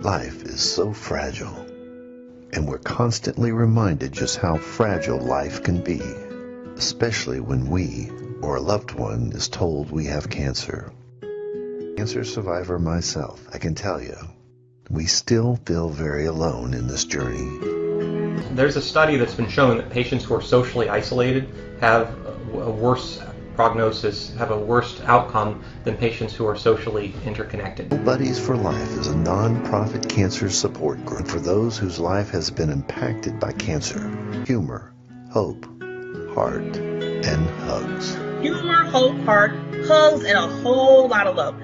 Life is so fragile, and we're constantly reminded just how fragile life can be, especially when we or a loved one is told we have cancer. Cancer survivor myself, I can tell you, we still feel very alone in this journey. There's a study that's been showing that patients who are socially isolated have a worse prognosis, have a worse outcome than patients who are socially interconnected. Buddies for Life is a non-profit cancer support group for those whose life has been impacted by cancer. Humor, hope, heart, and hugs. Humor, hope, heart, hugs, and a whole lot of love.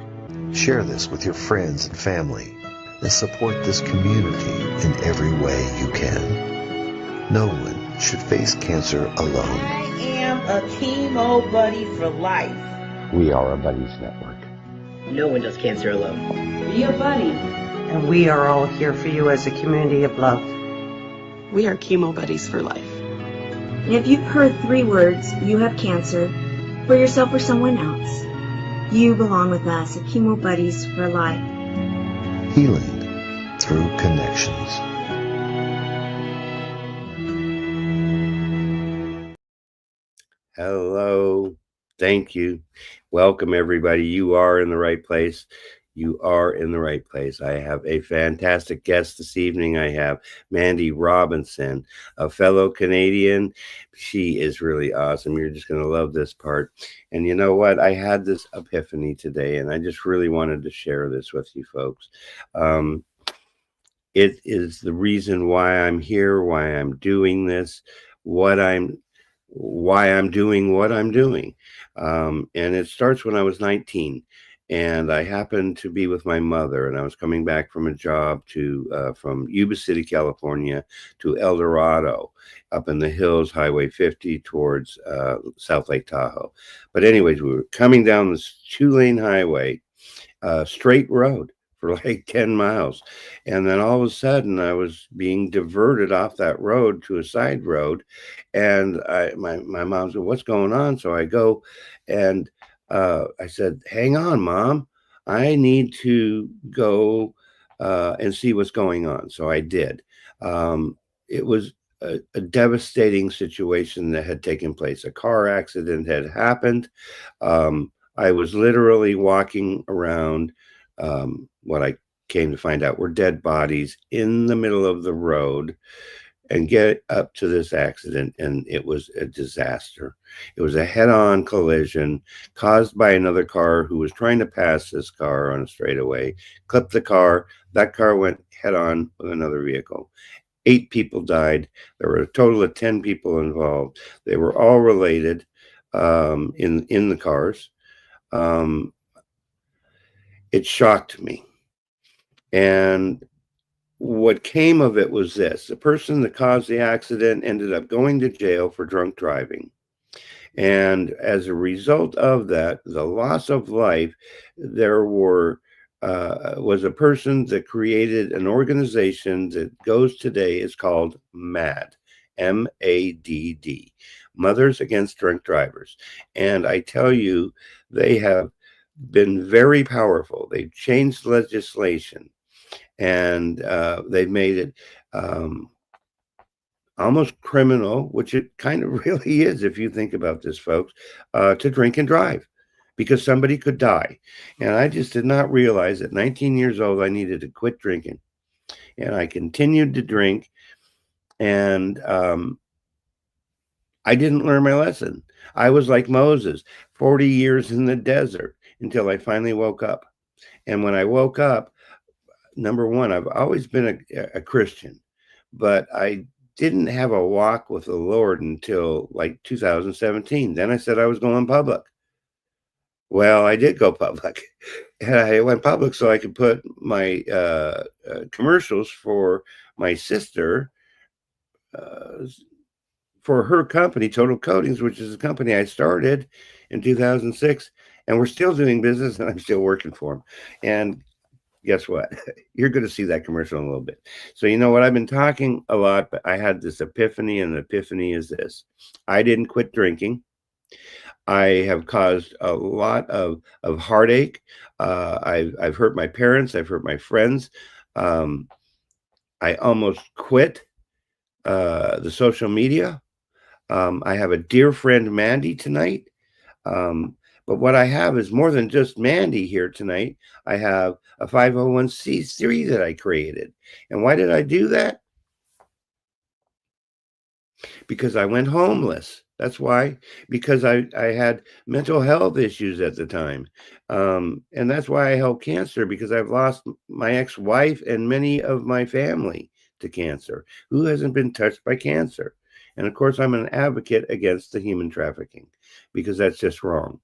Share this with your friends and family and support this community in every way you can. No one should face cancer alone. I am a chemo buddy for life. We are a buddies network. No one does cancer alone. Be a buddy. And we are all here for you as a community of love. We are chemo buddies for life. And if you've heard 3 words, you have cancer, for yourself or someone else, you belong with us at Chemo Buddies for Life. Healing through connections. Hello. Thank you. Welcome, everybody. You are in the right place. You are in the right place. I have a fantastic guest this evening. I have Mandy Robinson, a fellow Canadian. She is really awesome. You're just going to love this part. And you know what? I had this epiphany today, and I just really wanted to share this with you folks. It is the reason why I'm here, why I'm doing this, why I'm doing what I'm doing. And it starts when I was 19. And I happened to be with my mother, and I was coming back from a job from Yuba City, California to El Dorado, up in the hills, Highway 50 towards South Lake Tahoe. But anyways, we were coming down this 2-lane highway, straight road for like 10 miles. And then all of a sudden I was being diverted off that road to a side road. And my mom said, "What's going on?" So I go and I said, "Hang on, Mom. I need to go and see what's going on." So I did. It was a devastating situation that had taken place. A car accident had happened. I was literally walking around what I came to find out were dead bodies in the middle of the road, and get up to this accident, and it was a disaster. It was a head-on collision caused by another car who was trying to pass this car on a straightaway, clipped the car. That car went head-on with another vehicle. 8 people died. There were a total of 10 people involved. They were all related in the cars. It shocked me. And what came of it was this: the person that caused the accident ended up going to jail for drunk driving. And as a result of that, the loss of life, there was a person that created an organization that goes today. It's called MADD, M-A-D-D, Mothers Against Drunk Drivers. And I tell you, they have been very powerful. They've changed legislation. And they've made it almost criminal, which it kind of really is if you think about this, folks, to drink and drive, because somebody could die. And I just did not realize at 19 years old I needed to quit drinking. And I continued to drink, and I didn't learn my lesson. I was like Moses, 40 years in the desert, until I finally woke up. And when I woke up, number one, I've always been a Christian, but I didn't have a walk with the Lord until like 2017. Then I said I was going public. Well, I did go public. And I went public so I could put my commercials for my sister for her company, Total Coatings, which is a company I started in 2006. And we're still doing business, and I'm still working for them. And guess what? You're going to see that commercial in a little bit. So you know what? I've been talking a lot, but I had this epiphany, and the epiphany is this: I didn't quit drinking. I have caused a lot of heartache. I've hurt my parents. I've hurt my friends. I almost quit the social media. I have a dear friend, Mandy, tonight. But what I have is more than just Mandy here tonight. I have a 501c3 that I created. And why did I do that? Because I went homeless. That's why. Because I had mental health issues at the time. And that's why I help cancer, because I've lost my ex-wife and many of my family to cancer. Who hasn't been touched by cancer? And of course, I'm an advocate against the human trafficking, because that's just wrong.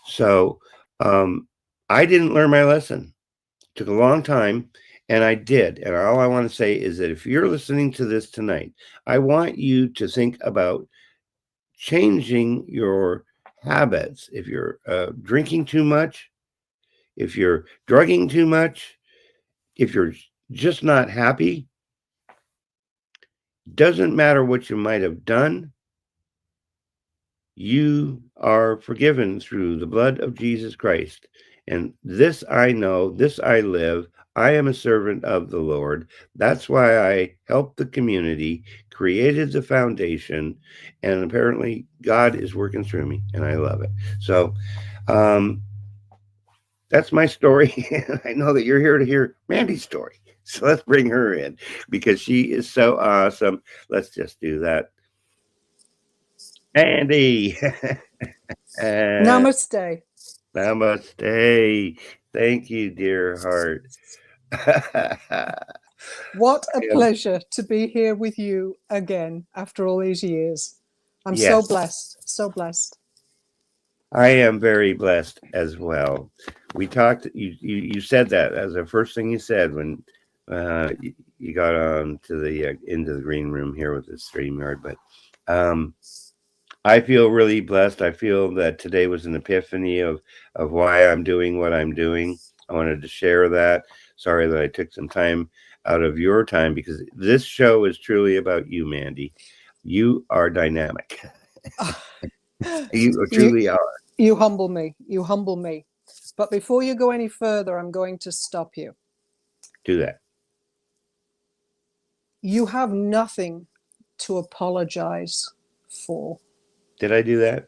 So I didn't learn my lesson. It took a long time, and I did. And all I want to say is that if you're listening to this tonight, I want you to think about changing your habits. If you're drinking too much, if you're drugging too much, if you're just not happy, doesn't matter what you might have done. You are forgiven through the blood of Jesus Christ. And this I know, this I live. I am a servant of the Lord. That's why I helped the community, created the foundation, and apparently God is working through me, and I love it. So that's my story. I know that you're here to hear Mandy's story. So let's bring her in, because she is so awesome. Let's just do that. Mandy. Namaste. Namaste. Thank you, dear heart. What a pleasure to be here with you again after all these years. I'm so blessed, so blessed. I am very blessed as well. We talked, you said that as the first thing you said when you got on to the into the green room here with the StreamYard. But I feel really blessed. I feel that today was an epiphany of why I'm doing what I'm doing. I wanted to share that. Sorry that I took some time out of your time, because this show is truly about you, Mandy. You are dynamic. You truly are. You humble me. You humble me. But before you go any further, I'm going to stop you. Do that. You have nothing to apologize for. Did I do that?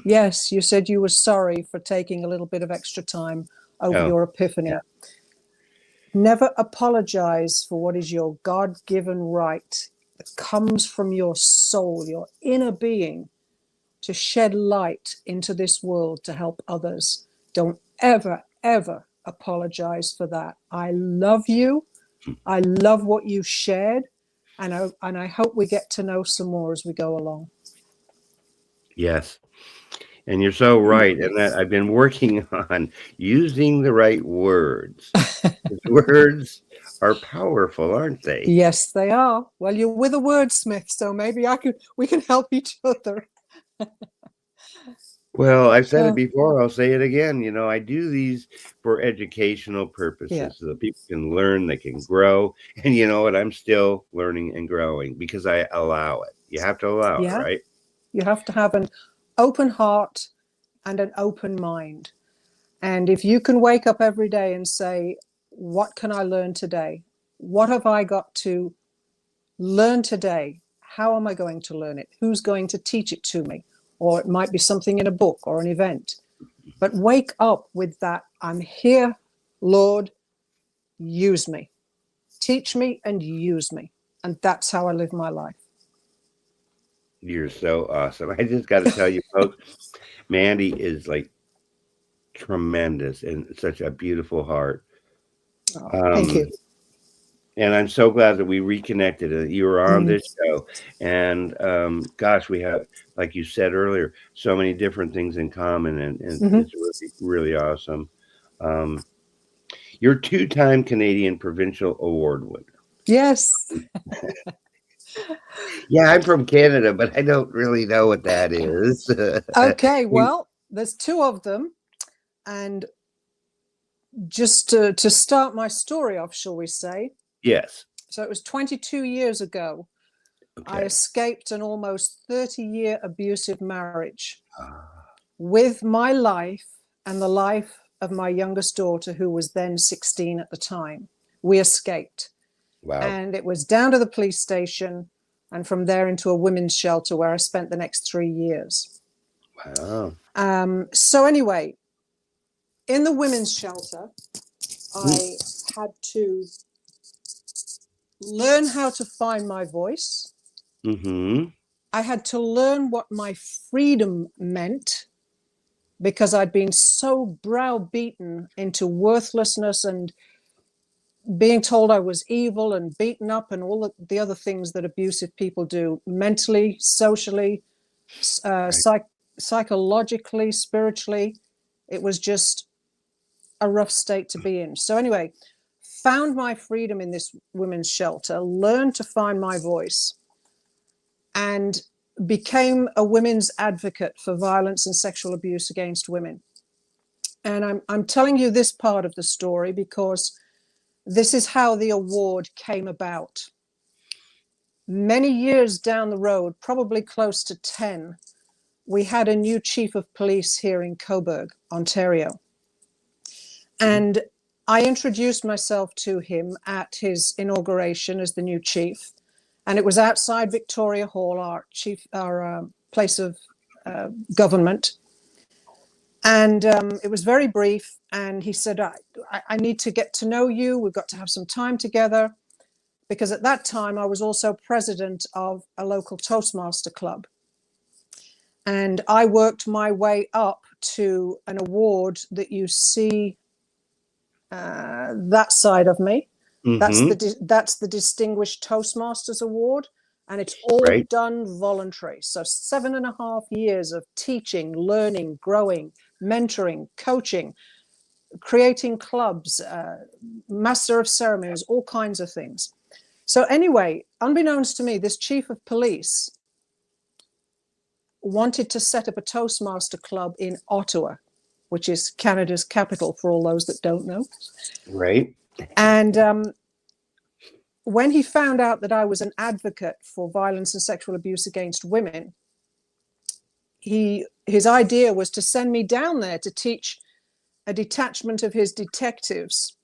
Yes, you said you were sorry for taking a little bit of extra time over your epiphany. Yeah. Never apologize for what is your God-given right that comes from your soul, your inner being, to shed light into this world to help others. Don't ever, ever apologize for that. I love you. I love what you shared. And I hope we get to know some more as we go along. Yes. And you're so right. And that I've been working on using the right words. Words are powerful, aren't they? Yes, they are. Well, you're with a wordsmith, so maybe we can help each other. Well, I've said it before, I'll say it again. You know, I do these for educational purposes, so that people can learn, they can grow. And you know what? I'm still learning and growing because I allow it. You have to allow it, right? You have to have an open heart and an open mind. And if you can wake up every day and say, what can I learn today? What have I got to learn today? How am I going to learn it? Who's going to teach it to me? Or it might be something in a book or an event. But wake up with that. I'm here, Lord, use me. Teach me and use me. And that's how I live my life. You're so awesome. I just got to tell you, folks, Mandy is like tremendous and such a beautiful heart. Thank you. And I'm so glad that we reconnected. You were on this show. And gosh, we have, like you said earlier, so many different things in common. And it's really, really awesome. You're two-time Canadian Provincial Award winner. Yes. Yeah, I'm from Canada, but I don't really know what that is. Okay, well, there's two of them. And just to start my story off, shall we say? Yes. So it was 22 years ago. Okay. I escaped an almost 30-year abusive marriage with my life and the life of my youngest daughter, who was then 16 at the time. we escaped. Wow. And it was down to the police station, and from there into a women's shelter where I spent the next 3 years. Wow. So anyway, in the women's shelter, I had to learn how to find my voice. I had to learn what my freedom meant, because I'd been so browbeaten into worthlessness and being told I was evil and beaten up and all the other things that abusive people do, mentally, socially, psychologically, spiritually. It was just a rough state to be in. So anyway, found my freedom in this women's shelter, learned to find my voice, and became a women's advocate for violence and sexual abuse against women. And I'm telling you this part of the story because this is how the award came about. Many years down the road, probably close to 10, we had a new chief of police here in Coburg, Ontario. And I introduced myself to him at his inauguration as the new chief. And it was outside Victoria Hall, our place of government. And it was very brief. And he said, I need to get to know you. We've got to have some time together. Because at that time, I was also president of a local Toastmaster club. And I worked my way up to an award that you see that side of me. That's the Distinguished Toastmasters Award, and it's all done voluntary. So 7.5 years of teaching, learning, growing, mentoring, coaching, creating clubs, master of ceremonies, all kinds of things. So anyway, unbeknownst to me, this chief of police wanted to set up a Toastmaster club in Ottawa, which is Canada's capital for all those that don't know. Right. And when he found out that I was an advocate for violence and sexual abuse against women, his idea was to send me down there to teach a detachment of his detectives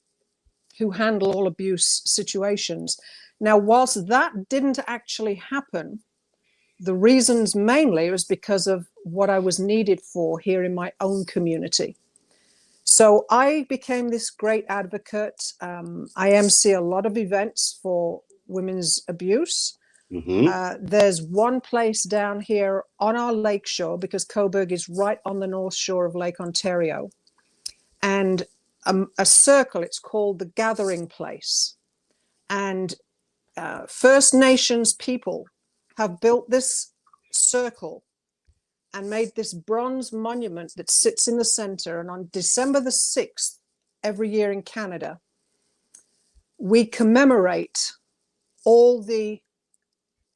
who handle all abuse situations. Now, whilst that didn't actually happen, the reasons mainly was because of what I was needed for here in my own community. So I became this great advocate. I MC a lot of events for women's abuse. There's one place down here on our lake shore, because Coburg is right on the north shore of Lake Ontario, and a circle, it's called the Gathering Place. And First Nations people have built this circle and made this bronze monument that sits in the center. And on December the 6th, every year in Canada, we commemorate all the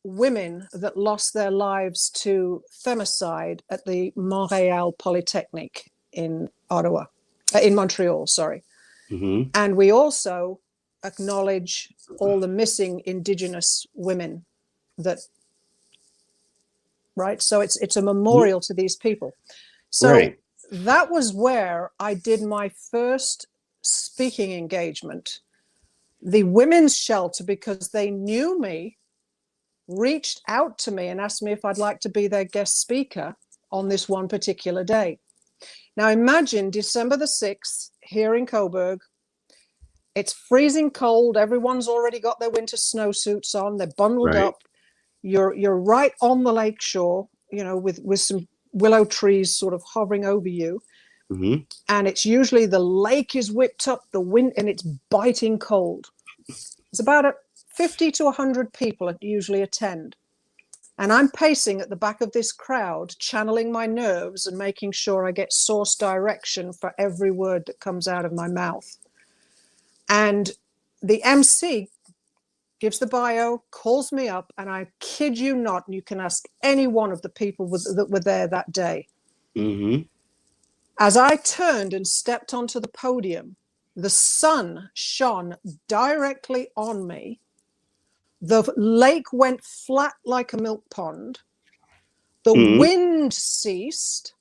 women that lost their lives to femicide at the Montreal Polytechnic in Montreal, sorry. And we also acknowledge all the missing Indigenous women right? So it's a memorial to these people. So that was where I did my first speaking engagement. The women's shelter, because they knew me, reached out to me and asked me if I'd like to be their guest speaker on this one particular day. Now imagine December the 6th here in Coburg. It's freezing cold. Everyone's already got their winter snowsuits on. They're bundled up. You're right on the lake shore, you know, with some willow trees sort of hovering over you. And it's usually the lake is whipped up, the wind, and it's biting cold. It's about 50 to 100 people that usually attend. And I'm pacing at the back of this crowd, channeling my nerves and making sure I get source direction for every word that comes out of my mouth. And the MC gives the bio, calls me up, and I kid you not, and you can ask any one of the people that were there that day. As I turned and stepped onto the podium, the sun shone directly on me. The lake went flat like a milk pond. The wind ceased.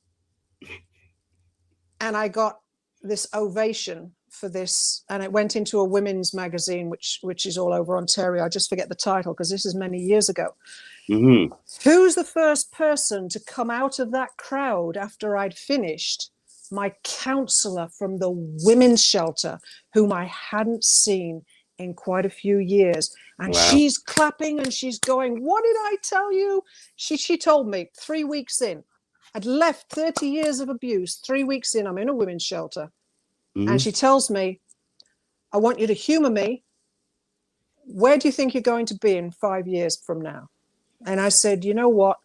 And I got this ovation for this, and it went into a women's magazine, which is all over Ontario. I just forget the title because this is many years ago. Mm-hmm. Who's the first person to come out of that crowd after I'd finished? My counselor from the women's shelter, whom I hadn't seen in quite a few years. And Wow. she's clapping and she's going, what did I tell you? She told me 3 weeks in. I'd left 30 years of abuse. 3 weeks in, I'm in a women's shelter. Mm-hmm. And she tells me, I want you to humor me. Where do you think you're going to be in 5 years from now? And I said, you know what?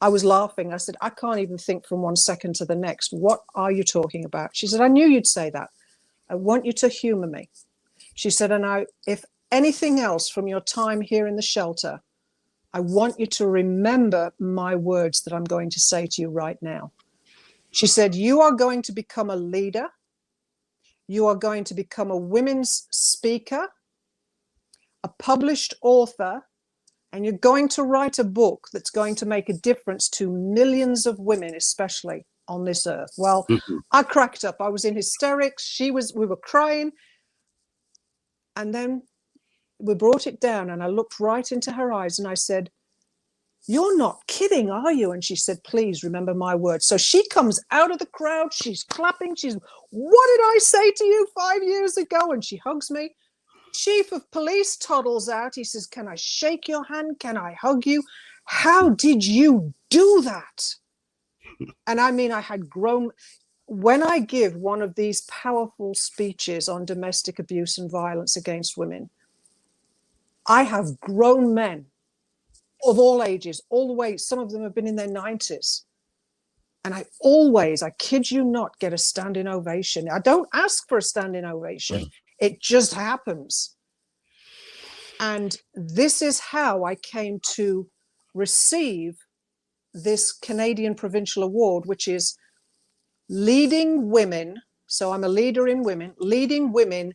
I was laughing. I said, I can't even think from 1 second to the next. What are you talking about? She said, I knew you'd say that. I want you to humor me. She said, and if anything else from your time here in the shelter, I want you to remember my words that I'm going to say to you right now. She said, you are going to become a leader. You are going to become a women's speaker, a published author, and you're going to write a book that's going to make a difference to millions of women, especially on this earth. Well, I cracked up. I was in hysterics. We were crying. And then we brought it down and I looked right into her eyes and I said, you're not kidding, are you? And she said, please remember my words. So she comes out of the crowd. She's clapping. What did I say to you 5 years ago? And she hugs me. Chief of police toddles out. He says, can I shake your hand? Can I hug you? How did you do that? And I mean, I had grown. When I give one of these powerful speeches on domestic abuse and violence against women, I have grown men of all ages, all the way. Some of them have been in their 90s. And I kid you not, get a standing ovation. I don't ask for a standing ovation. It just happens. And this is how I came to receive this Canadian Provincial Award, which is leading women. So I'm a leader in women, leading women,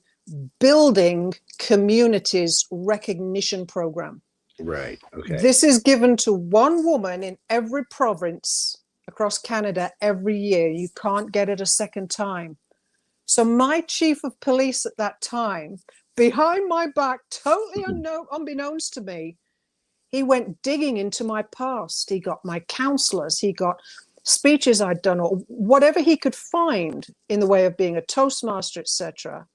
building communities recognition program. Right. Okay. This is given to one woman in every province across Canada every year. You can't get it a second time. So my chief of police at that time, behind my back, totally unbeknownst to me, he went digging into my past. He got my counselors. He got speeches I'd done, or whatever he could find in the way of being a Toastmaster, etc.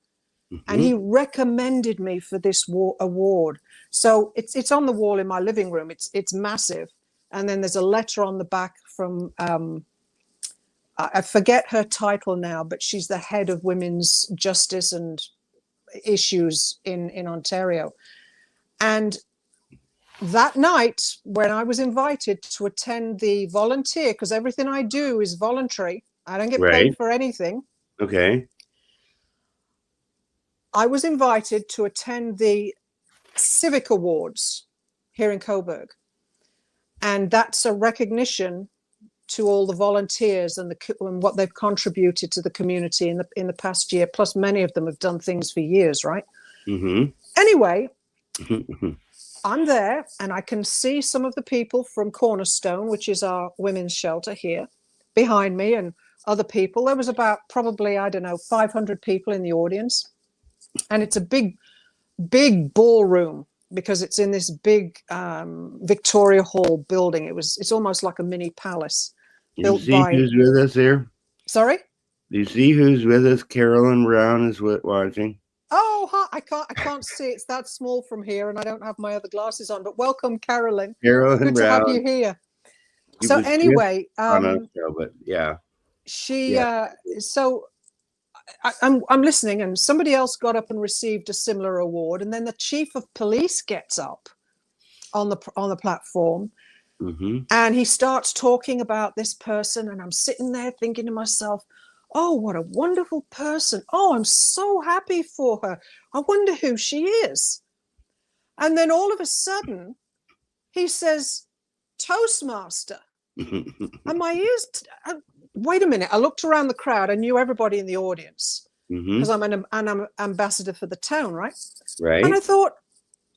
And he recommended me for this award. So it's on the wall in my living room. It's massive. And then there's a letter on the back from, I forget her title now, but she's the head of women's justice and issues in Ontario. And that night, when I was invited to attend the volunteer, because everything I do is voluntary, I don't get paid for anything. Okay. I was invited to attend the Civic Awards here in Coburg. And that's a recognition to all the volunteers and what they've contributed to the community in the past year. Plus, many of them have done things for years, right? Anyway, I'm there and I can see some of the people from Cornerstone, which is our women's shelter here, behind me, and other people. There was about probably, 500 people in the audience. And it's a big, big ballroom because it's in this big Victoria Hall building. It's almost like a mini palace. You see who's with us here? Sorry? Do you see who's with us? Carolyn Brown is watching. Oh, hi. I can't see. It's that small from here, and I don't have my other glasses on. But welcome, Carolyn. Carolyn Brown. Good to have you here. So anyway, but yeah. So I'm listening, and somebody else got up and received a similar award, and then the chief of police gets up on the platform. And he starts talking about this person, and I'm sitting there thinking to myself, oh, what a wonderful person. Oh, I'm so happy for her. I wonder who she is. And then all of a sudden, he says, Toastmaster. And my ears, wait a minute. I looked around the crowd. I knew everybody in the audience because I'm an ambassador for the town, right? Right. And I thought,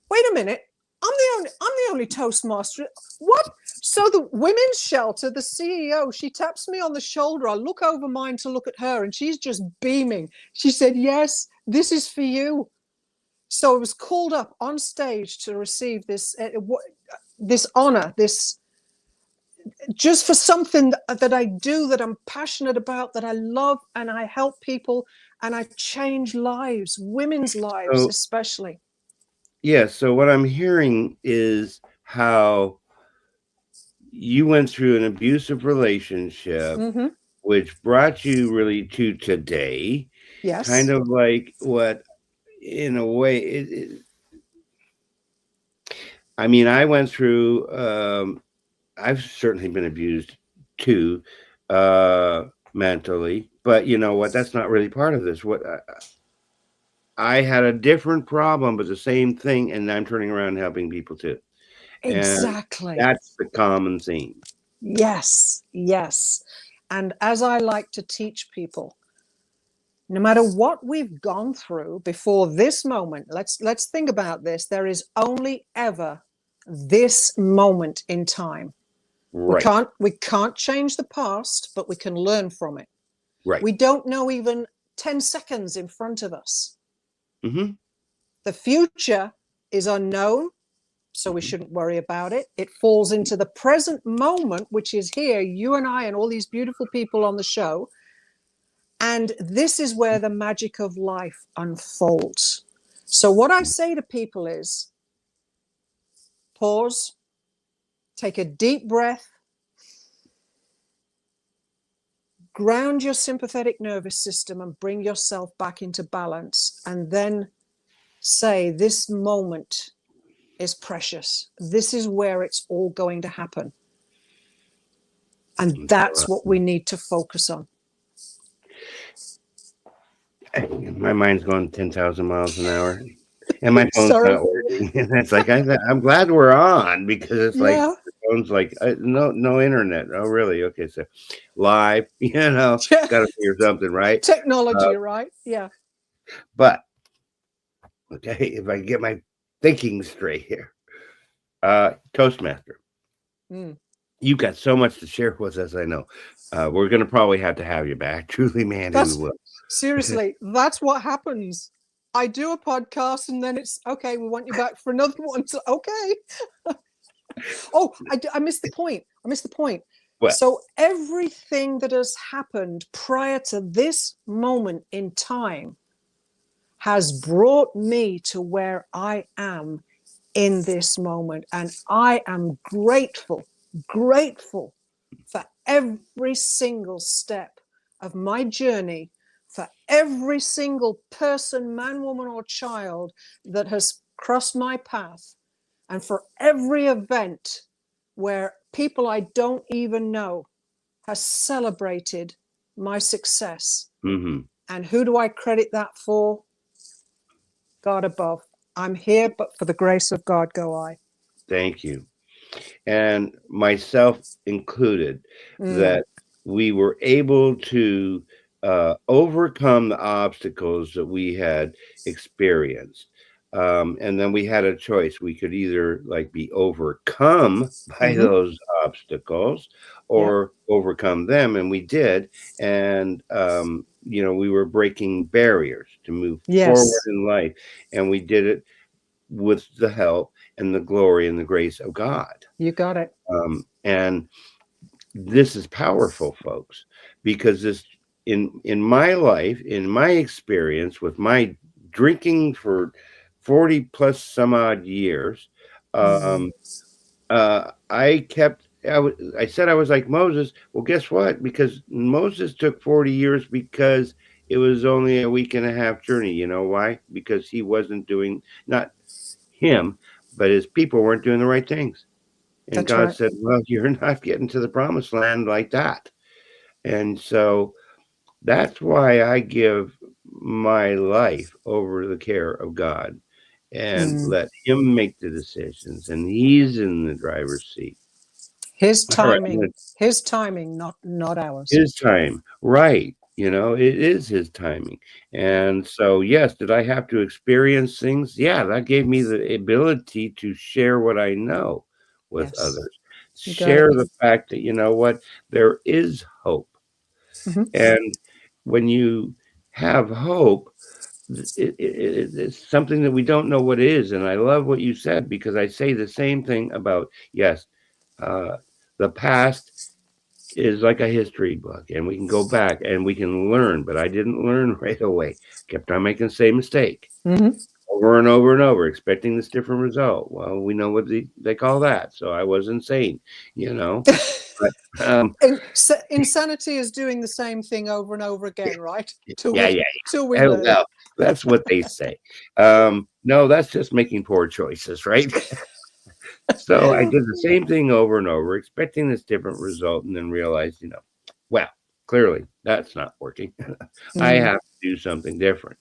wait a minute. I'm the only Toastmaster. What? So the women's shelter, the CEO, she taps me on the shoulder. I look over mine to look at her, and she's just beaming. She said, "Yes, this is for you." So I was called up on stage to receive this honor, this just for something that I do, that I'm passionate about, that I love, and I help people, and I change lives, women's lives especially. Yeah, so what I'm hearing is how you went through an abusive relationship, which brought you really to today. Yes. Kind of like what, in a way, I mean, I went through, I've certainly been abused too, mentally, but you know what? That's not really part of this. What I had a different problem, but the same thing, and I'm turning around and helping people too. Exactly. And that's the common theme. Yes, yes. And as I like to teach people, no matter what we've gone through before this moment, let's think about this. There is only ever this moment in time. Right. We can't change the past, but we can learn from it. Right. We don't know even 10 seconds in front of us. Mm-hmm. The future is unknown, so we shouldn't worry about it. It falls into the present moment, which is here, you and I and all these beautiful people on the show. And this is where the magic of life unfolds. So what I say to people is, pause, take a deep breath, ground your sympathetic nervous system and bring yourself back into balance. And then say, this moment is precious. This is where it's all going to happen. And that's what we need to focus on. My mind's going 10,000 miles an hour, and my phone's not working. And it's like, I'm glad we're on, because it's like, the phone's like, no internet. Oh, really? Okay, so live, got to figure something, right? Technology, right? Yeah. But, okay, if I get my thinking straight here, Toastmaster, you've got so much to share with us, I know. We're going to probably have to have you back. Truly, Mandy, we will. Seriously, that's what happens. I do a podcast and then it's, okay, we want you back for another one. So, okay. Oh, I missed the point. What? So everything that has happened prior to this moment in time has brought me to where I am in this moment. And I am grateful for every single step of my journey, for every single person, man, woman, or child that has crossed my path, and for every event where people I don't even know has celebrated my success. And who do I credit that for? God above. I'm here, but for the grace of God go I. Thank you. And myself included, that we were able to overcome the obstacles that we had experienced. And then we had a choice. We could either be overcome by those obstacles or overcome them. And we did. And, we were breaking barriers to move forward in life. And we did it with the help and the glory and the grace of God. You got it. And this is powerful, folks, because this, in my life, in my experience with my drinking for 40 plus some odd years, I said I was like Moses. Well, guess what? Because Moses took 40 years because it was only a week and a half journey. You know why? Because he wasn't doing, not him, but his people weren't doing the right things. And That's God right. said, well, you're not getting to the promised land like that. And so that's why I give my life over the care of God and let him make the decisions. And he's in the driver's seat. His timing, not ours. His time, right. It is his timing. And so, yes, did I have to experience things? Yeah, that gave me the ability to share what I know with others. Share the fact that, what, there is hope. And when you have hope, it's something that we don't know what it is. And I love what you said, because I say the same thing about, yes, the past is like a history book, and we can go back and we can learn, but I didn't learn right away. Kept on making the same mistake over and over and over, expecting this different result. Well, we know what they call that. So I was insane, But, insanity is doing the same thing over and over again, right? Till we learn. Well, that's what they say. No, that's just making poor choices, right? So I did the same thing over and over, expecting this different result, and then realized, well, clearly that's not working. I have to do something different.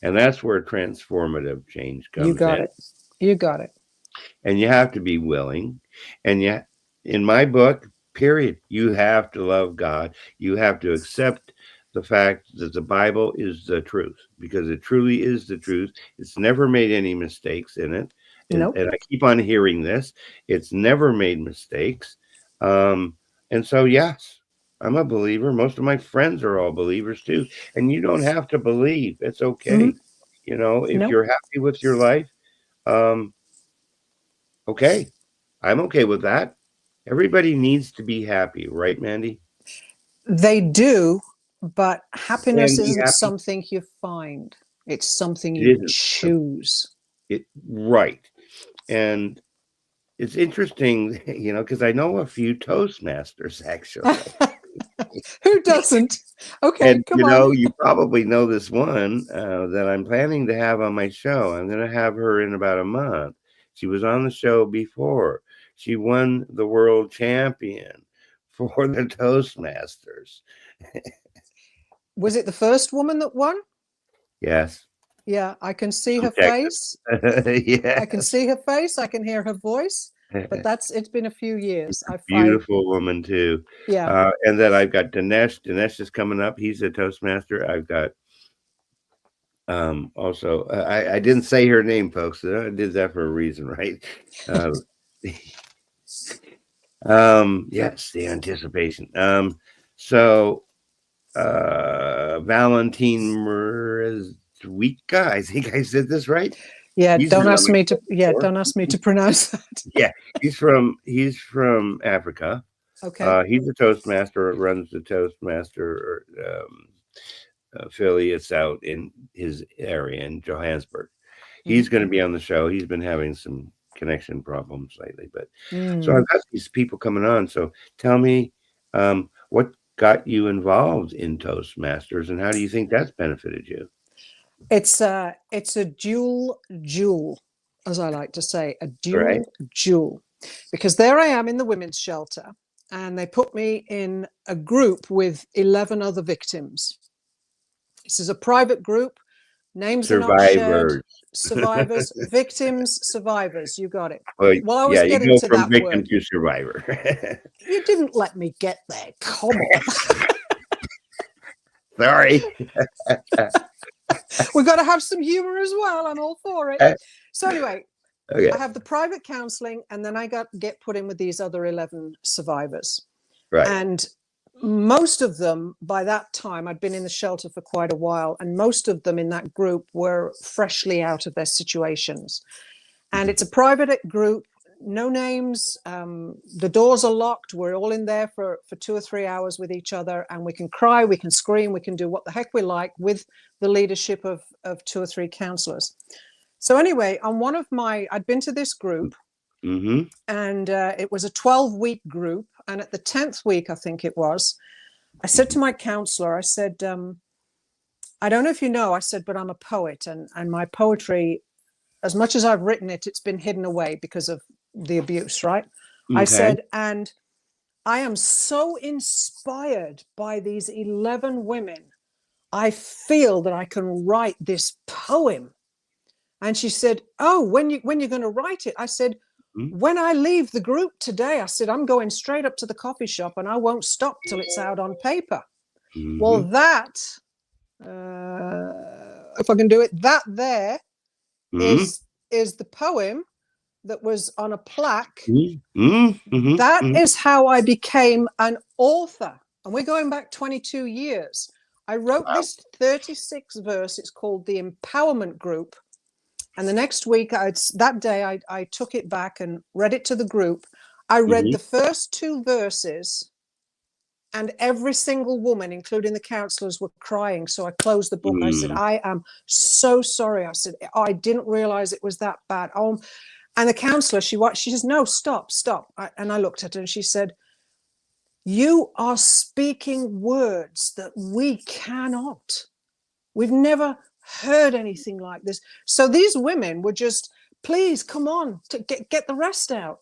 And that's where transformative change comes in. You got it. And you have to be willing. And yet, in my book, period, you have to love God. You have to accept the fact that the Bible is the truth, because it truly is the truth. It's never made any mistakes in it. Nope. And I keep on hearing this. It's never made mistakes. And so, yes, I'm a believer. Most of my friends are all believers too. And you don't have to believe. It's okay. If you're happy with your life, okay. I'm okay with that. Everybody needs to be happy, right, Mandy? They do, but happiness isn't something you find. It's something you choose. Right. And it's interesting, because I know a few Toastmasters, actually. Who doesn't? Okay, and, come on. You probably know this one that I'm planning to have on my show. I'm going to have her in about a month. She was on the show before. She won the world champion for the Toastmasters. Was it the first woman that won? Yes. Yeah, I can see her face. Yeah, I can see her face. I can hear her voice. But it's been a few years. Beautiful woman too. Yeah. And then I've got Dinesh. Dinesh is coming up. He's a Toastmaster. I've got also I didn't say her name, folks. I did that for a reason, right? Yes, the anticipation. So Valentine Mrezwika, I think I said this right. Yeah, don't ask me to pronounce that. Yeah, he's from Africa. Okay. He's a Toastmaster, runs the Toastmaster affiliates out in his area in Johannesburg. He's going to be on the show. He's been having some connection problems lately, but so I've got these people coming on. So tell me, what got you involved in Toastmasters, and how do you think that's benefited you? It's a dual jewel, as I like to say, a dual jewel, because there I am in the women's shelter, and they put me in a group with 11 other victims. This is a private group. Names are not shared. Survivors, victims, survivors. You got it. Well, I was getting you go to from that victim word. To survivor. You didn't let me get there. Come on. Sorry. We've got to have some humor as well. I'm all for it. So anyway, I have the private counseling, and then I get put in with these other 11 survivors. Right. And most of them, by that time, I'd been in the shelter for quite a while, and most of them in that group were freshly out of their situations. And it's a private group, no names. The doors are locked. We're all in there for 2 or 3 hours with each other, and we can cry, we can scream, we can do what the heck we like with the leadership of 2 or 3 counselors. So anyway, on I'd been to this group, and it was a 12-week group. And at the 10th week, I think it was, I said to my counselor, I said, I don't know if you know, I said, but I'm a poet, and my poetry, as much as I've written it, it's been hidden away because of the abuse, right? Okay. I said, and I am so inspired by these 11 women. I feel that I can write this poem. And she said, oh, when you're going to write it? I said, when I leave the group today, I said, I'm going straight up to the coffee shop and I won't stop till it's out on paper. Well, that, if I can do it, that there is the poem that was on a plaque. That is how I became an author. And we're going back 22 years. I wrote this 36 verse. It's called The Empowerment Group. And the next week, that day, I took it back and read it to the group. I read the first 2 verses, and every single woman, including the counselors, were crying. So I closed the book. I said, I am so sorry. I said, I didn't realize it was that bad. Oh, and the counselor, she says, no, stop. And I looked at her and she said, you are speaking words that we cannot. We've never heard anything like this. So these women were just, please come on, to get the rest out.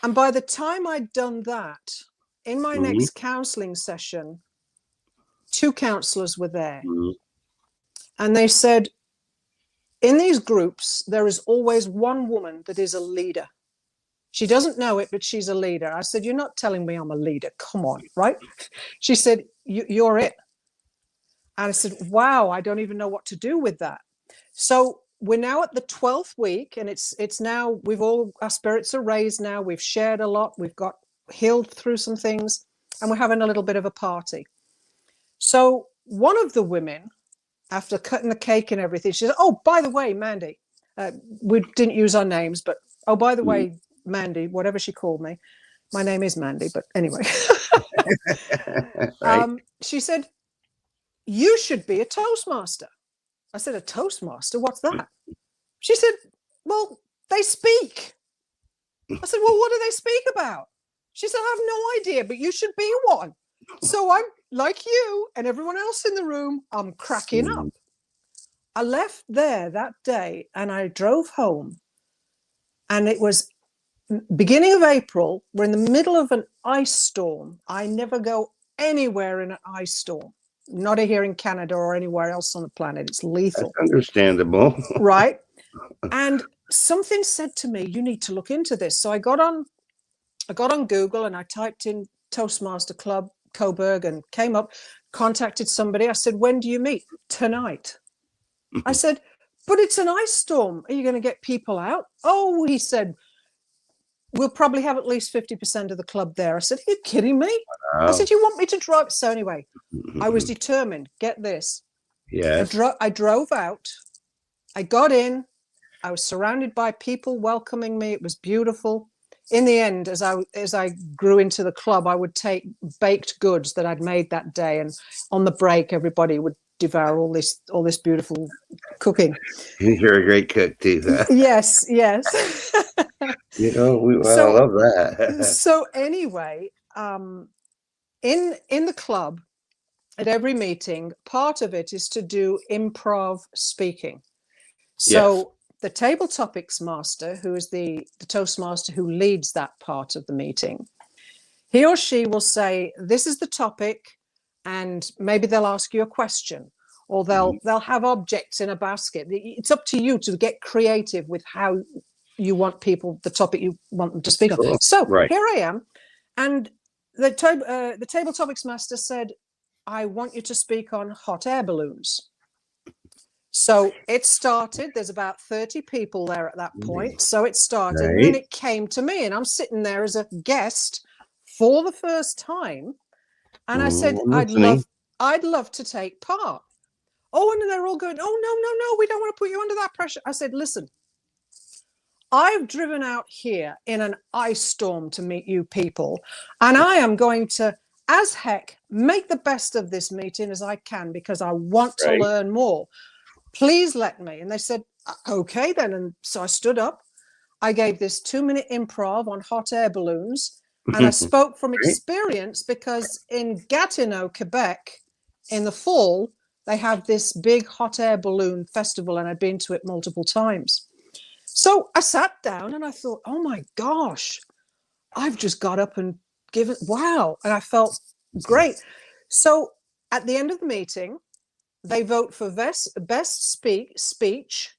And by the time I'd done that, in my next counseling session, 2 counselors were there. And they said, in these groups, there is always one woman that is a leader. She doesn't know it, but she's a leader. I said, you're not telling me I'm a leader. Come on, right? She said, you're it. And I said, wow, I don't even know what to do with that. So we're now at the 12th week, and it's now, our spirits are raised now. We've shared a lot. We've got healed through some things, and we're having a little bit of a party. So one of the women, after cutting the cake and everything, she said, oh, by the way, Mandy, we didn't use our names, but, oh, by the way, Mandy, whatever she called me, my name is Mandy, but anyway, she said, you should be a Toastmaster. I said, a Toastmaster? What's that? She said, well, they speak. I said, well, what do they speak about? She said, I have no idea, but you should be one. So I'm like you and everyone else in the room, I'm cracking up. I left there that day and I drove home, and it was beginning of April. We're in the middle of an ice storm. I never go anywhere in an ice storm. Not here in Canada or anywhere else on the planet. It's lethal. That's understandable. Right? And something said to me, you need to look into this. So I got on Google and I typed in Toastmaster Club Coburg and came up, contacted somebody. I said, when do you meet? Tonight. I said, but it's an ice storm. Are you going to get people out? Oh, he said, we'll probably have at least 50% of the club there. I said, are you kidding me? Wow. I said, you want me to drive? So anyway, I was determined. Get this. Yes. I drove out. I got in. I was surrounded by people welcoming me. It was beautiful. In the end, as I grew into the club, I would take baked goods that I'd made that day, and on the break, everybody would devour all this beautiful cooking. You're a great cook too. Yes. I love that. So anyway, in the club, at every meeting, part of it is to do improv speaking. So the table topics master, who is the Toastmaster who leads that part of the meeting, he or she will say, this is the topic, and maybe they'll ask you a question, or they'll have objects in a basket. It's up to you to get creative with how you want the topic you want them to speak on. Cool. So here I am, and the table topics master said, I want you to speak on hot air balloons. So it started. There's about 30 people there at that point. So it started, and then it came to me, and I'm sitting there as a guest for the first time, and I said, I'd love to take part. Oh, and they're all going, oh, no, we don't want to put you under that pressure. I said, listen, I've driven out here in an ice storm to meet you people, and I am going to, as heck, make the best of this meeting as I can, because I want to learn more. Please let me. And they said, okay then. And so I stood up. I gave this 2-minute improv on hot air balloons, and I spoke from experience, because in Gatineau, Quebec, in the fall, they have this big hot air balloon festival, and I've been to it multiple times. So I sat down and I thought, oh my gosh, I've just got up and given, wow. And I felt great. So at the end of the meeting, they vote for best speech,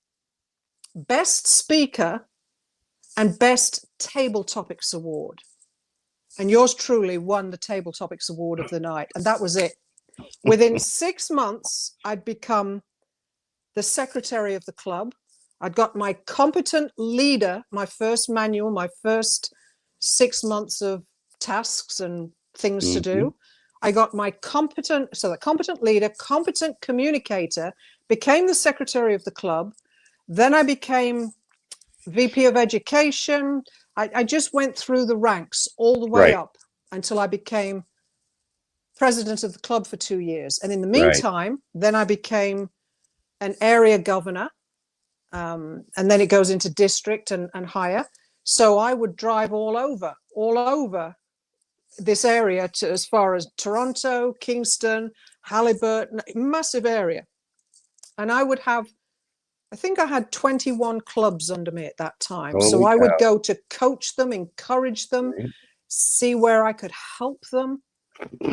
best speaker, and best table topics award. And yours truly won the table topics award of the night. And that was it. Within 6 months, I'd become the secretary of the club. I'd got my competent leader, my first manual, my first 6 months of tasks and things to do. I got my the competent leader, competent communicator, became the secretary of the club. Then I became VP of education. I just went through the ranks all the way up until I became president of the club for 2 years. And in the meantime, then I became an area governor. And then it goes into district and higher. So I would drive all over this area to as far as Toronto, Kingston, Haliburton, massive area. And I would have, I think I had 21 clubs under me at that time. Holy so I would cow. go to coach them, encourage them, see where I could help them.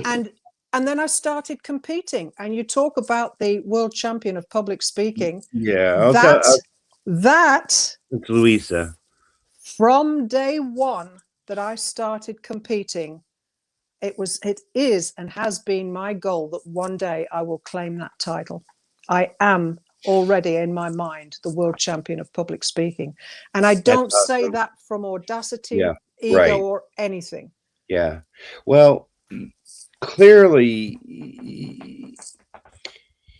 And then I started competing. And you talk about the world champion of public speaking. Yeah. That it's Louisa. From day one that I started competing, it is and has been my goal that one day I will claim that title. I am already in my mind the world champion of public speaking. And I don't say that from audacity, ego, or anything. Yeah. Well, clearly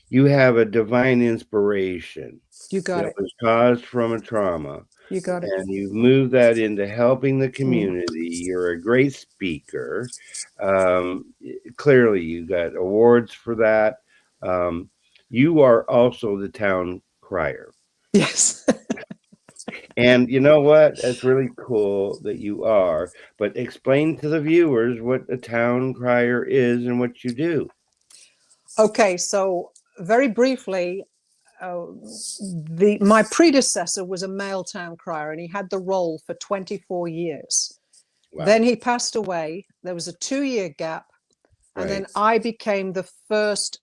you have a divine inspiration. You got it. Was caused from a trauma. You got it. And you've moved that into helping the community. You're a great speaker. Clearly, you got awards for that. You are also the town crier. Yes. And you know what? That's really cool that you are. But explain to the viewers what a town crier is and what you do. Okay, so very briefly, my predecessor was a male town crier, and he had the role for 24 years. Wow. Then he passed away. There was a 2-year gap, and then I became the first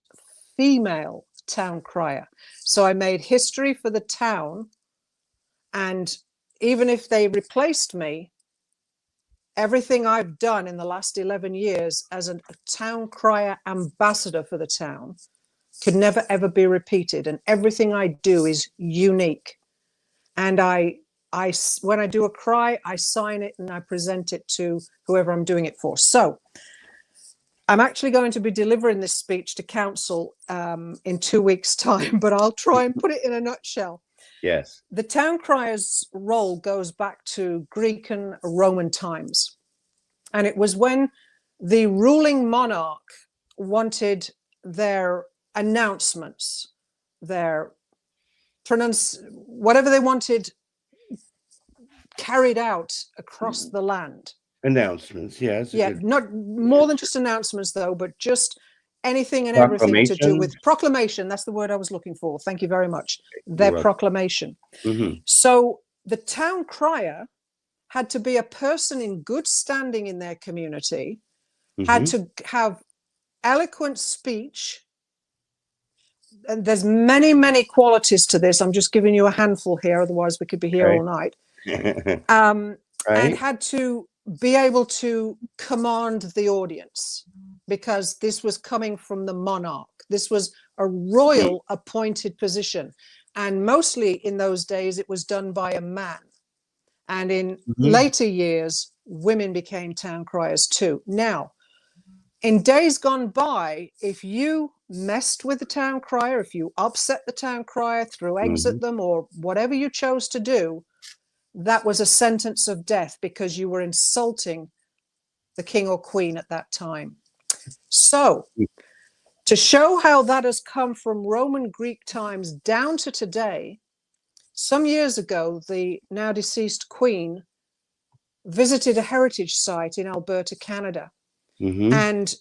female town crier. So I made history for the town, and even if they replaced me, everything I've done in the last 11 years as a town crier ambassador for the town could never, ever be repeated. And everything I do is unique. And when I do a cry, I sign it and I present it to whoever I'm doing it for. So I'm actually going to be delivering this speech to council in 2 weeks' time, but I'll try and put it in a nutshell. Yes. The town crier's role goes back to Greek and Roman times. And it was when the ruling monarch wanted their announcements, whatever they wanted carried out across the land. Announcements, yes. Yeah, not more than just announcements, though, but just anything and everything to do with proclamation. That's the word I was looking for. Thank you very much. Their proclamation. Mm-hmm. So the town crier had to be a person in good standing in their community, had to have eloquent speech. And there's many, many qualities to this. I'm just giving you a handful here. Otherwise, we could be here all night. And had to be able to command the audience, because this was coming from the monarch. This was a royal appointed position. And mostly in those days, it was done by a man. And in later years, women became town criers too. Now, in days gone by, if you messed with the town crier, if you upset the town crier, threw eggs at them, or whatever you chose to do, that was a sentence of death, because you were insulting the king or queen at that time. So, to show how that has come from Roman Greek times down to today, some years ago, the now deceased queen visited a heritage site in Alberta, Canada. And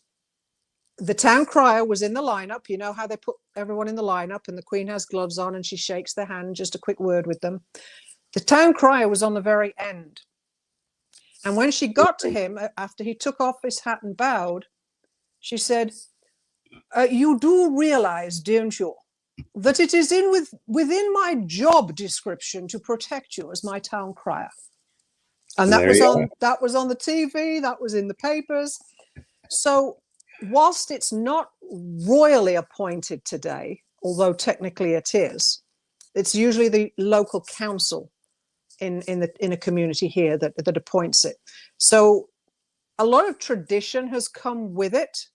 the town crier was in the lineup. You know how they put everyone in the lineup, and the queen has gloves on and she shakes their hand, just a quick word with them. The town crier was on the very end. And when she got to him, after he took off his hat and bowed, she said, you do realize, don't you, that it is within my job description to protect you as my town crier. And that was on the TV, that was in the papers. So whilst it's not royally appointed today, although technically it is. It's usually the local council in a community here that appoints it. So a lot of tradition has come with it,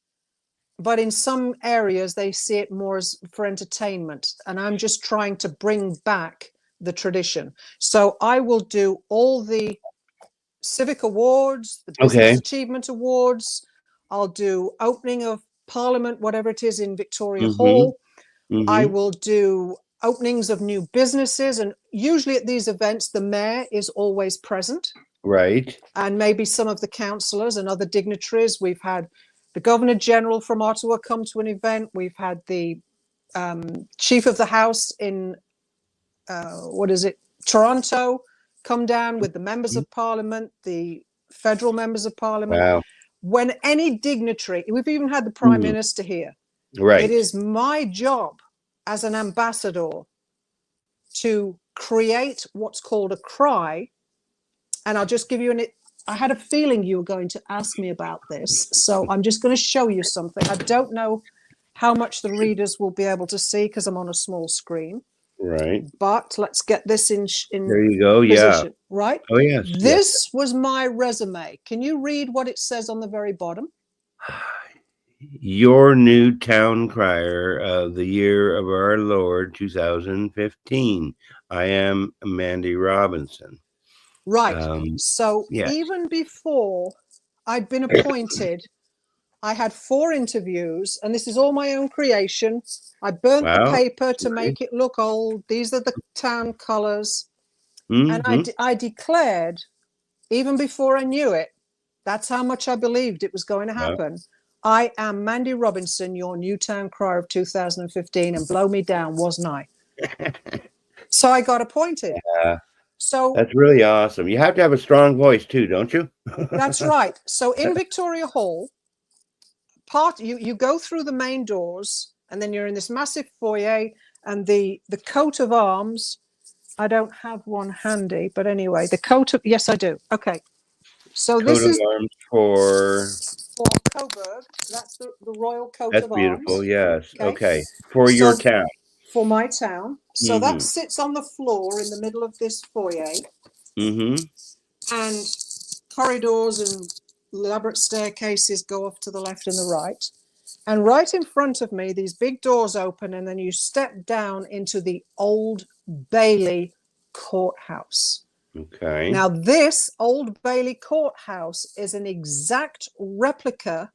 but in some areas they see it more as for entertainment, and I'm just trying to bring back the tradition. So I will do all the civic awards, the business achievement awards. I'll do opening of Parliament, whatever it is, in Victoria Hall. I will do openings of new businesses, and usually at these events the mayor is always present, right, and maybe some of the councillors and other dignitaries. We've had the Governor General from Ottawa come to an event. We've had the Chief of the House in Toronto come down with the members of Parliament, the federal members of Parliament. Wow. When any dignitary, we've even had the Prime Minister here. Right. It is my job as an ambassador to create what's called a cry. And I'll just give you I had a feeling you were going to ask me about this, so I'm just going to show you something. I don't know how much the readers will be able to see because I'm on a small screen. Right. But let's get this in there you go. position. Yeah. Right? Oh, yes. This was my resume. Can you read what it says on the very bottom? Your new town crier of the year of our Lord 2015. I am Mandy Robinson. Right. So yes. even before I'd been appointed, I had 4 interviews, and this is all my own creation. I burnt the paper to make it look old. These are the town colors. And I declared, even before I knew it, that's how much I believed it was going to happen. I am Mandy Robinson, your new town crier of 2015, and blow me down, wasn't I? So I got appointed. So that's really awesome. You have to have a strong voice too, don't you? That's right. So in Victoria Hall, you go through the main doors, and then you're in this massive foyer, and the coat of arms. I don't have one handy, but anyway, the coat of, yes, I do. Okay. So coat this is arms for Coburg. That's the royal coat that's of beautiful. arms. Yes. Okay. For your town. For my town. So that sits on the floor in the middle of this foyer. And corridors and elaborate staircases go off to the left and the right. And right in front of me, these big doors open, and then you step down into the Old Bailey Courthouse. Okay. Now, this Old Bailey Courthouse is an exact replica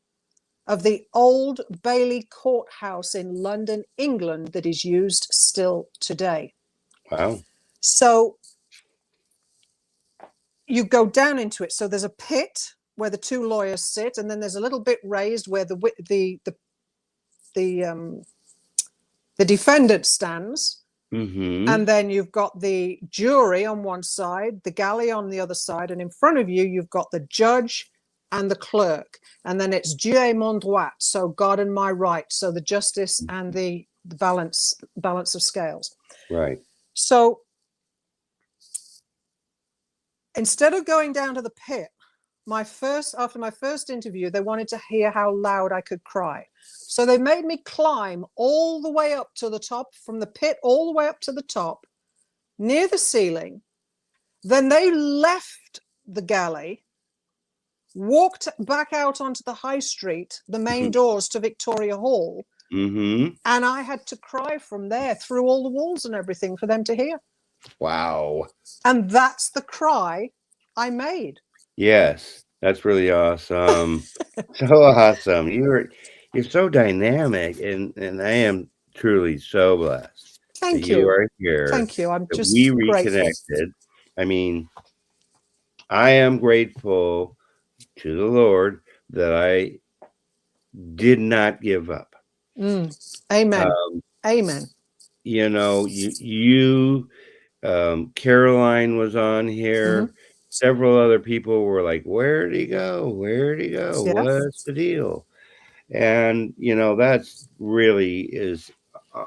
of the Old Bailey Courthouse in London, England, that is used still today. Wow. So you go down into it. So there's a pit where the 2 lawyers sit, and then there's a little bit raised where the defendant stands. And then you've got the jury on one side, the galley on the other side, and in front of you, you've got the judge and the clerk. And then it's Dieu et mon droit, so God and my right, so the justice and the balance of scales. Right. So instead of going down to the pit, after my first interview, they wanted to hear how loud I could cry. So they made me climb all the way up to the top, from the pit all the way up to the top, near the ceiling. Then they left the galley, walked back out onto the high street, the main doors to Victoria Hall, and I had to cry from there through all the walls and everything for them to hear. Wow. And that's the cry I made. Yes, that's really awesome. So awesome. You're so dynamic, and I am truly so blessed. Thank you. You are here. Thank you. I'm just we reconnected. Grateful. I mean, I am grateful to the Lord that I did not give up. Amen. Amen. You know, you Caroline was on here. Several other people were like, where'd he go? Where'd he go? Yeah. What's the deal? And, you know, that's really is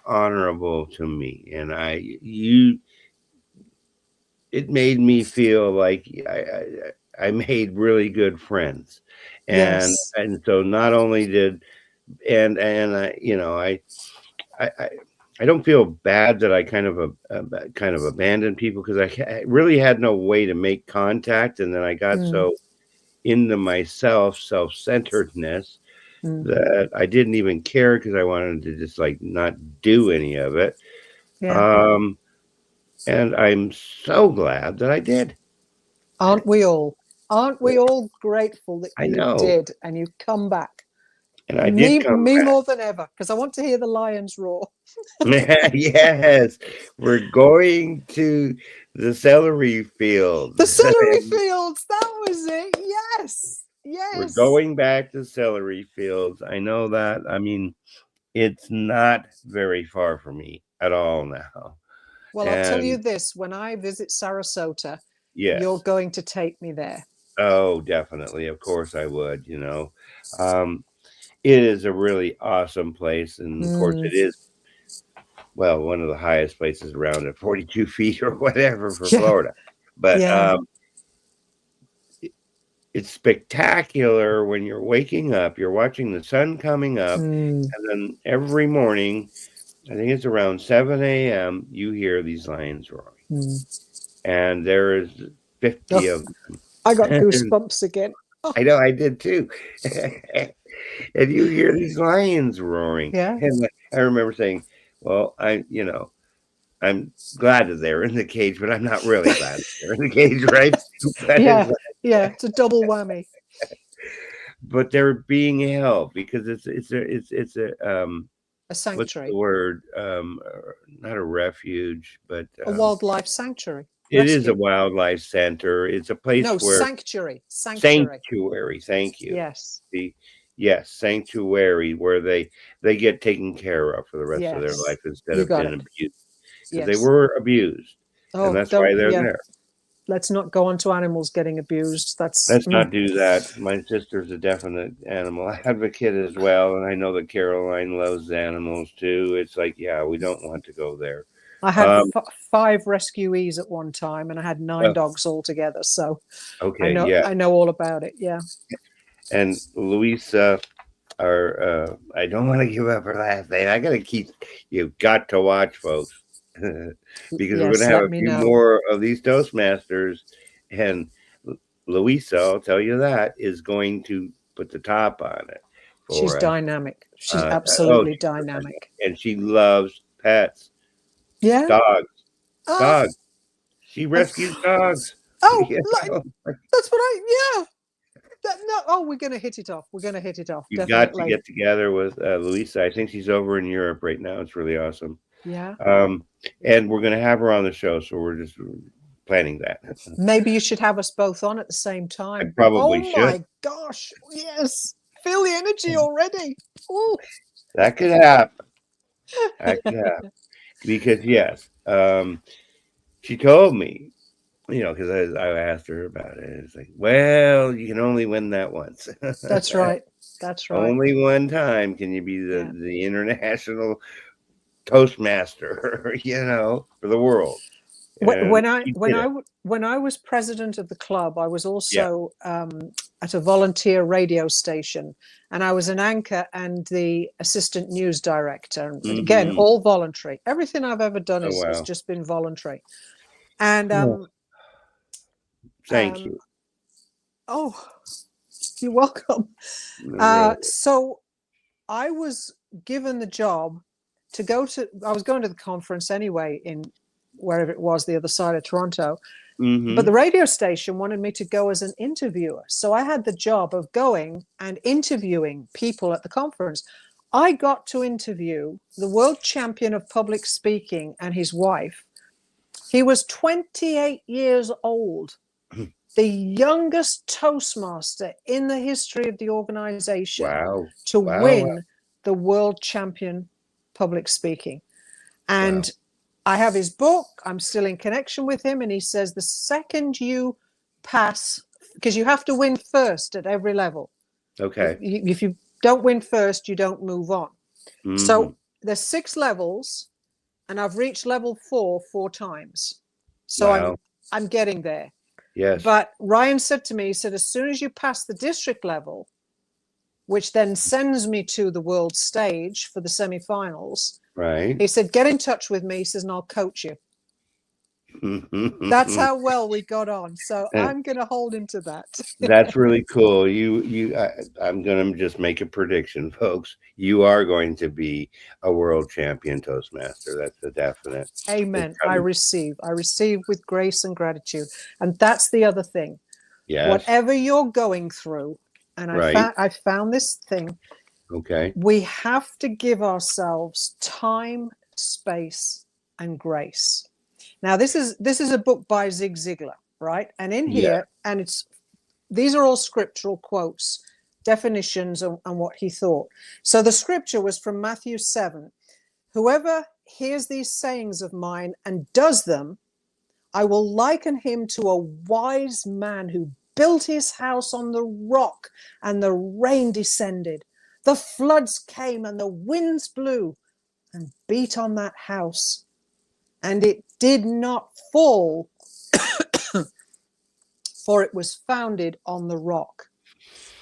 honorable to me. And it made me feel like I made really good friends. And, yes. and so not only did and I, you know, I I don't feel bad that I kind of abandoned people, because I really had no way to make contact, and then I got so into myself, self-centeredness, that I didn't even care, because I wanted to just like not do any of it. Yeah. And I'm so glad that I did. Aren't we all? Aren't we all grateful that I you know. did and you come back? And I did come me back. more than ever, because I want to hear the lions roar. Yes, we're going to the celery fields. The celery fields, that was it. Yes, yes. We're going back to celery fields. I know that. I mean, it's not very far from me at all now. Well, I'll tell you this: when I visit Sarasota, yes, you're going to take me there. Oh, definitely. Of course I would, you know. It is a really awesome place. And of course it is, well, one of the highest places around at 42 feet or whatever for Florida. But it's spectacular when you're waking up, you're watching the sun coming up, and then every morning, I think it's around 7 a.m., you hear these lions roaring. And there is 50 of them. I got goosebumps again. I know, I did too. And you hear these lions roaring. Yeah. And I remember saying, well, I'm glad that they're in the cage, but I'm not really glad that they're in the cage, right? Yeah, it's a double whammy. But they're being held because it's a sanctuary. What's the word? Not a refuge, but a wildlife sanctuary. It is a wildlife center. It's a place where sanctuary. Sanctuary. Thank you. Yes. Yes, sanctuary, where they get taken care of for the rest of their life instead of being abused. Yes. They were abused, and that's why they're there. Let's not go on to animals getting abused. Let's not do that. My sister's a definite animal advocate as well, and I know that Caroline loves animals too. It's like, yeah, we don't want to go there. I had 5 rescuees at one time, and I had 9 dogs altogether. So I know all about it. Yeah. And Louisa, I don't want to give up her last name. I got to keep. You've got to watch, folks, because we're going to have a few more of these Toastmasters, and Louisa, I'll tell you that, is going to put the top on it. She's dynamic. She's absolutely dynamic, and she loves pets. Yeah, dogs. She rescues dogs. Oh, that's what we're going to hit it off. You've got to get together with Louisa. I think she's over in Europe right now. It's really awesome. Yeah. And we're going to have her on the show, so we're just planning that. Maybe you should have us both on at the same time. I probably should. Oh my gosh! Yes, feel the energy already. Ooh. That could happen. Because yes, she told me. Because I asked her about it. It's like, well, you can only win that once. That's right. Only one time can you be the international Toastmaster, for the world. When I was president of the club, I was also at a volunteer radio station, and I was an anchor and the assistant news director. And again, all voluntary. Everything I've ever done has just been voluntary. And thank you. Oh, you're welcome. So I was given the job to I was going to the conference anyway in wherever it was, the other side of Toronto. But the radio station wanted me to go as an interviewer. So I had the job of going and interviewing people at the conference. I got to interview the world champion of public speaking and his wife. He was 28 years old, the youngest Toastmaster in the history of the organization to win the world champion public speaking. And I have his book. I'm still in connection with him. And he says the second you pass, because you have to win first at every level. Okay. If you don't win first, you don't move on. So there's 6 levels. And I've reached level 4 times. So I'm getting there. Yes. But Ryan said to me, he said, as soon as you pass the district level, which then sends me to the world stage for the semifinals. Right. He said, get in touch with me. He says, and I'll coach you. That's how well we got on. So I'm going to hold him to that. That's really cool. I'm going to just make a prediction, folks. You are going to be a world champion Toastmaster. That's a definite. Amen. I receive with grace and gratitude. And that's the other thing. Yes. Whatever you're going through, and I found this thing. Okay. We have to give ourselves time, space, and grace. Now, this is a book by Zig Ziglar, right? And in here, and these are all scriptural quotes, definitions, and what he thought. So the scripture was from Matthew 7. Whoever hears these sayings of mine and does them, I will liken him to a wise man who built his house on the rock, and the rain descended. The floods came and the winds blew and beat on that house, and it did not fall, for it was founded on the rock.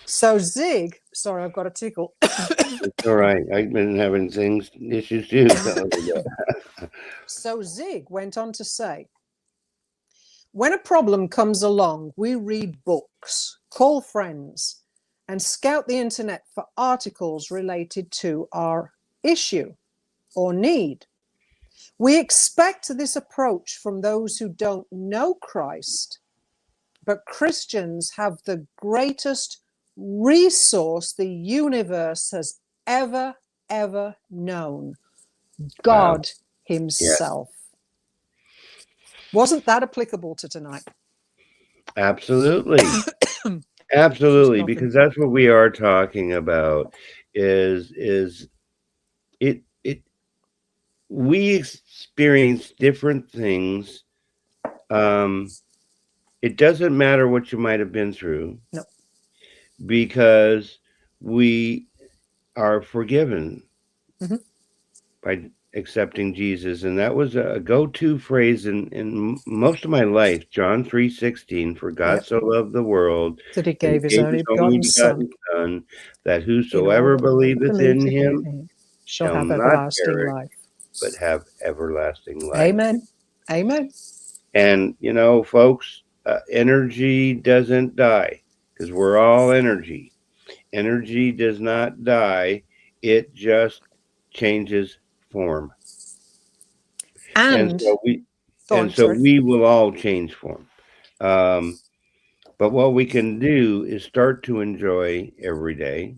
So Zig, sorry, I've got a tickle. It's all right. I've been having issues too. So Zig went on to say, when a problem comes along, we read books, call friends, and scout the internet for articles related to our issue or need. We expect this approach from those who don't know Christ, but Christians have the greatest resource the universe has ever known, God himself. Yes. Wasn't that applicable to tonight? Absolutely. Absolutely, because that's what we are talking about is we experience different things. It doesn't matter what you might have been through. No. Because we are forgiven by accepting Jesus. And that was a go-to phrase in most of my life. John 3:16, for God so loved the world that he gave his only begotten Son, that whosoever believeth in him shall have everlasting life, but have everlasting life. Amen. Amen. And, you know, folks, energy doesn't die, because we're all energy. Energy does not die. It just changes form. And so we will all change form. But what we can do is start to enjoy every day.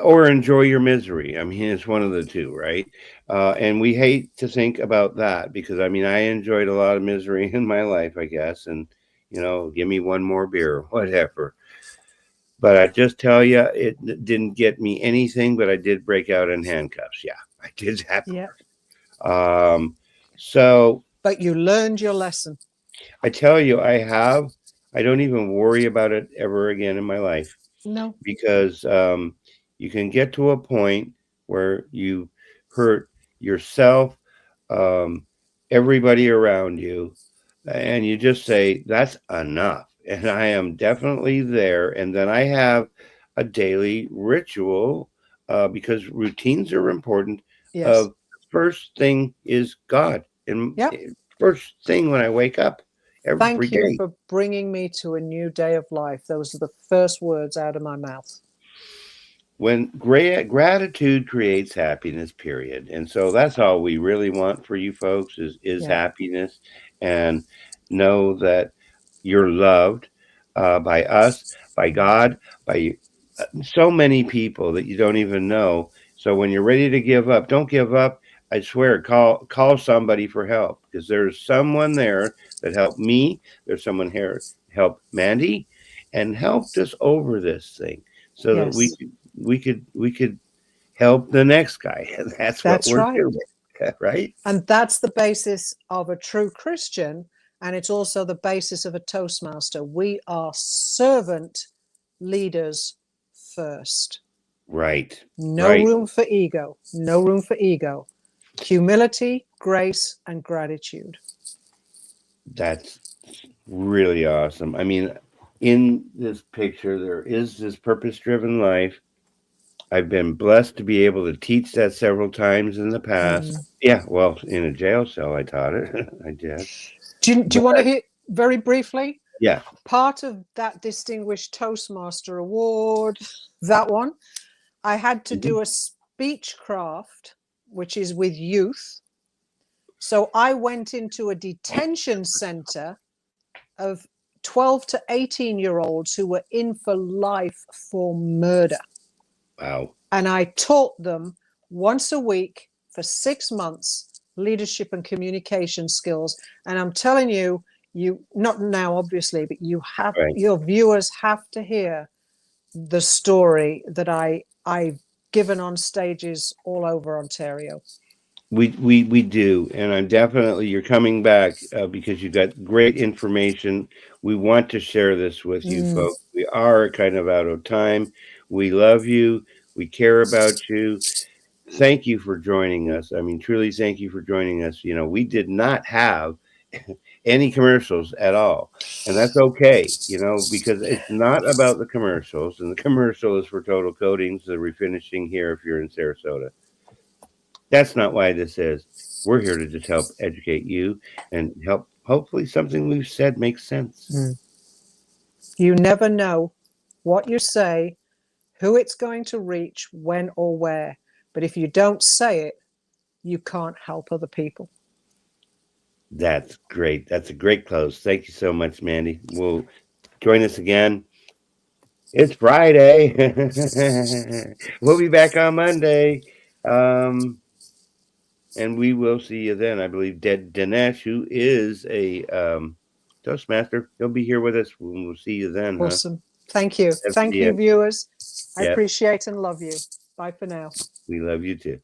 Or enjoy your misery. I mean, it's one of the two, right? And we hate to think about that, because I mean, I enjoyed a lot of misery in my life, I guess. And, you know, give me one more beer, whatever. But I just tell you, it didn't get me anything, but I did break out in handcuffs. Yeah, I did that. Yeah. But you learned your lesson. I tell you, I don't even worry about it ever again in my life. No. Because you can get to a point where you hurt yourself, everybody around you, and you just say, that's enough. And I am definitely there. And then I have a daily ritual, because routines are important. Yes. First thing is God. And first thing when I wake up every day. Thank you for bringing me to a new day of life. Those are the first words out of my mouth. When gratitude creates happiness, period. And so that's all we really want for you folks is happiness, and know that you're loved by us, by God, by so many people that you don't even know. So when you're ready to give up, don't give up. I swear, call somebody for help, because there's someone there that helped me. There's someone here helped Mandy and helped us over this thing, so that we could help the next guy. And that's what we're doing, right? And that's the basis of a true Christian, and it's also the basis of a Toastmaster. We are servant leaders first. Right. No room for ego. No room for ego. Humility, grace, and gratitude. That's really awesome. I mean, in this picture, there is this purpose-driven life. I've been blessed to be able to teach that several times in the past. Yeah, well, in a jail cell, I taught it. I did. Do you want to hear very briefly? Yeah. Part of that Distinguished Toastmaster Award, that one, I had to do a speech craft, which is with youth. So I went into a detention center of 12 to 18-year-olds who were in for life for murder. Wow. And I taught them once a week for 6 months leadership and communication skills. And I'm telling you, not now, obviously, but you have your viewers have to hear the story that I've given on stages all over Ontario. We do, and I'm definitely, you're coming back because you got great information. We want to share this with you folks. We are kind of out of time. We love you. We care about you. Thank you for joining us. I mean, truly, thank you for joining us. You know, we did not have any commercials at all, and that's okay, you know, because it's not about the commercials, and the commercial is for Total Coatings, the refinishing here if you're in Sarasota. That's not why this is. We're here to just help educate you and help. Hopefully something we've said makes sense. You never know what you say, who it's going to reach, when or where. But if you don't say it, you can't help other people. That's great. That's a great close. Thank you so much, Mandy. We'll join us again. It's Friday. We'll be back on Monday. And we will see you then. I believe Dinesh, who is a Toastmaster, he'll be here with us. We'll see you then. Awesome. Thank you. Thank you, viewers. I appreciate and love you. Bye for now. We love you too.